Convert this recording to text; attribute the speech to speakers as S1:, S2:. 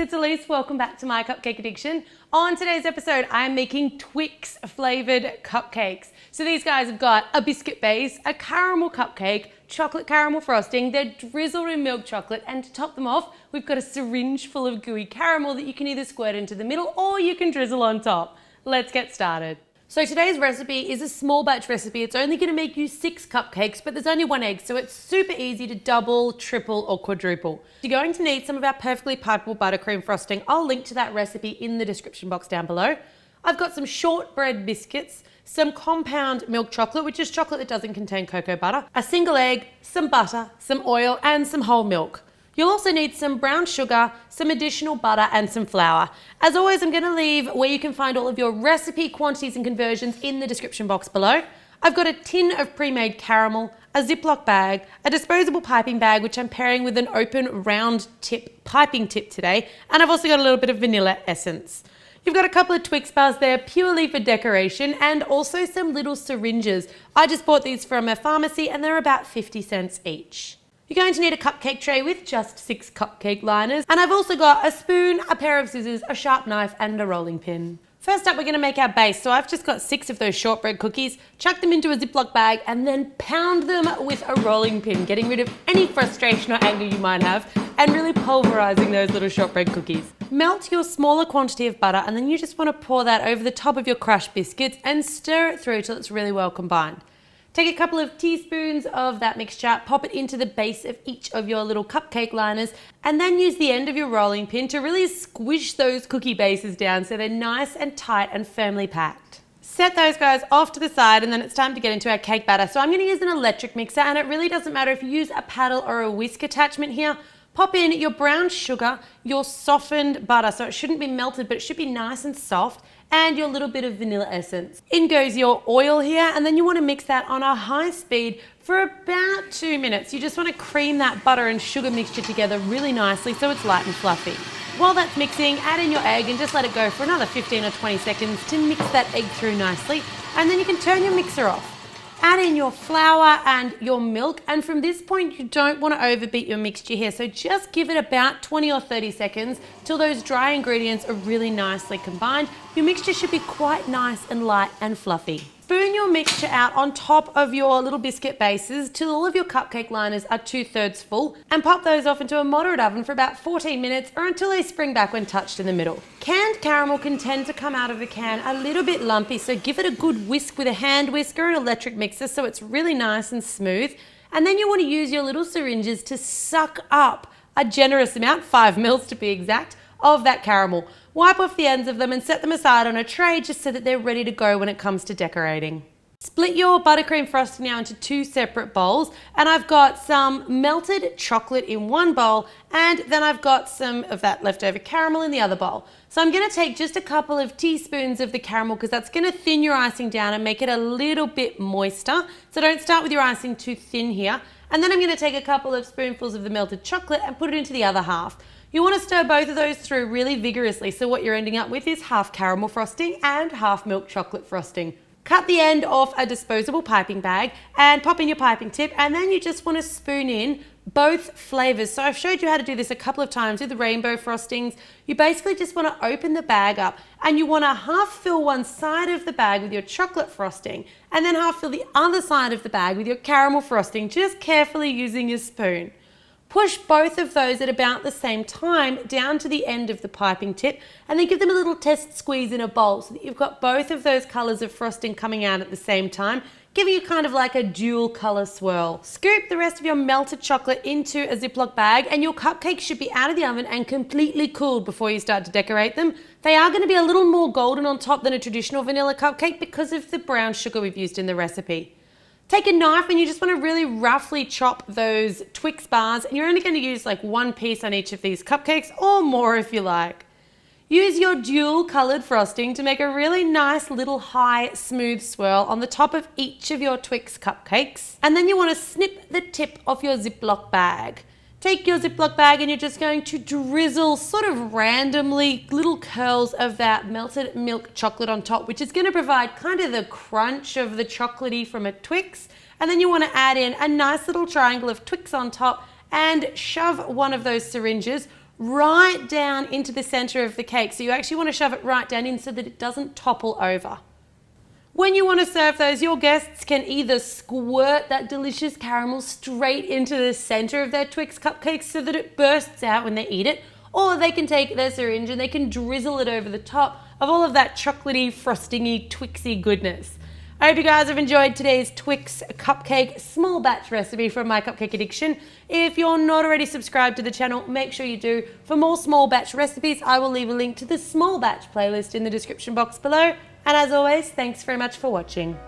S1: it's Elise. Welcome back to My Cupcake Addiction. On today's episode, I'm making TWIX flavored cupcakes. So these guys have got a biscuit base, a caramel cupcake, chocolate caramel frosting, they're drizzled in milk chocolate, and to top them off, we've got a syringe full of gooey caramel that you can either squirt into the middle or you can drizzle on top. Let's get started. So today's recipe is a small batch recipe. It's only going to make you 6 cupcakes, but there's only 1 egg, so it's super easy to double, triple, or quadruple. You're going to need some of our perfectly pipable buttercream frosting. I'll link to that recipe in the description box down below. I've got some shortbread biscuits, some compound milk chocolate, which is chocolate that doesn't contain cocoa butter, a single egg, some butter, some oil, and some whole milk. You'll also need some brown sugar, some additional butter, and some flour. As always, I'm going to leave where you can find all of your recipe quantities and conversions in the description box below. I've got a tin of pre-made caramel, a Ziploc bag, a disposable piping bag, which I'm pairing with an open round tip piping tip today, and I've also got a little bit of vanilla essence. You've got a couple of Twix bars there purely for decoration, and also some little syringes. I just bought these from a pharmacy and they're about 50 cents each. You're going to need a cupcake tray with just 6 cupcake liners, and I've also got a spoon, a pair of scissors, a sharp knife, and a rolling pin. First up, we're going to make our base. So I've just got 6 of those shortbread cookies, chuck them into a Ziploc bag, and then pound them with a rolling pin, getting rid of any frustration or anger you might have, and really pulverizing those little shortbread cookies. Melt your smaller quantity of butter, and then you just want to pour that over the top of your crushed biscuits and stir it through till it's really well combined. Take a couple of teaspoons of that mixture, pop it into the base of each of your little cupcake liners, and then use the end of your rolling pin to really squish those cookie bases down so they're nice and tight and firmly packed. Set those guys off to the side, and then it's time to get into our cake batter. So I'm going to use an electric mixer, and it really doesn't matter if you use a paddle or a whisk attachment here. Pop in your brown sugar, your softened butter, so it shouldn't be melted, but it should be nice and soft, and your little bit of vanilla essence. In goes your oil here, and then you want to mix that on a high speed for about 2 minutes. You just want to cream that butter and sugar mixture together really nicely so it's light and fluffy. While that's mixing, add in your egg and just let it go for another 15 or 20 seconds to mix that egg through nicely, and then you can turn your mixer off. Add in your flour and your milk, and from this point you don't want to overbeat your mixture here, so just give it about 20 or 30 seconds till those dry ingredients are really nicely combined. Your mixture should be quite nice and light and fluffy. Spoon your mixture out on top of your little biscuit bases till all of your cupcake liners are 2/3 full, and pop those off into a moderate oven for about 14 minutes or until they spring back when touched in the middle. Canned caramel can tend to come out of the can a little bit lumpy, so give it a good whisk with a hand whisk or an electric mixer so it's really nice and smooth. And then you want to use your little syringes to suck up a generous amount, 5 mils to be exact, of that caramel. Wipe off the ends of them and set them aside on a tray just so that they're ready to go when it comes to decorating. Split your buttercream frosting now into 2 separate bowls, and I've got some melted chocolate in one bowl, and then I've got some of that leftover caramel in the other bowl. So I'm going to take just a couple of teaspoons of the caramel because that's going to thin your icing down and make it a little bit moister. So don't start with your icing too thin here. And then I'm going to take a couple of spoonfuls of the melted chocolate and put it into the other half. You want to stir both of those through really vigorously, so what you're ending up with is half caramel frosting and half milk chocolate frosting. Cut the end off a disposable piping bag and pop in your piping tip, and then you just want to spoon in both flavors. So I've showed you how to do this a couple of times with the rainbow frostings. You basically just want to open the bag up and you want to half fill one side of the bag with your chocolate frosting and then half fill the other side of the bag with your caramel frosting, just carefully using your spoon. Push both of those at about the same time down to the end of the piping tip, and then give them a little test squeeze in a bowl so that you've got both of those colors of frosting coming out at the same time, giving you kind of like a dual color swirl. Scoop the rest of your melted chocolate into a Ziploc bag, and your cupcakes should be out of the oven and completely cooled before you start to decorate them. They are going to be a little more golden on top than a traditional vanilla cupcake because of the brown sugar we've used in the recipe. Take a knife and you just want to really roughly chop those Twix bars, and you're only going to use like 1 piece on each of these cupcakes or more if you like. Use your dual colored frosting to make a really nice little high smooth swirl on the top of each of your Twix cupcakes, and then you want to snip the tip off your Ziploc bag. Take your Ziploc bag and you're just going to drizzle sort of randomly little curls of that melted milk chocolate on top, which is going to provide kind of the crunch of the chocolatey from a Twix. And then you want to add in a nice little triangle of Twix on top and shove one of those syringes right down into the center of the cake. So you actually want to shove it right down in so that it doesn't topple over. When you want to serve those, your guests can either squirt that delicious caramel straight into the center of their TWIX cupcakes so that it bursts out when they eat it, or they can take their syringe and they can drizzle it over the top of all of that chocolatey, frostingy, Twixy goodness. I hope you guys have enjoyed today's TWIX cupcake small batch recipe from My Cupcake Addiction. If you're not already subscribed to the channel, make sure you do. For more small batch recipes, I will leave a link to the small batch playlist in the description box below. And as always, thanks very much for watching.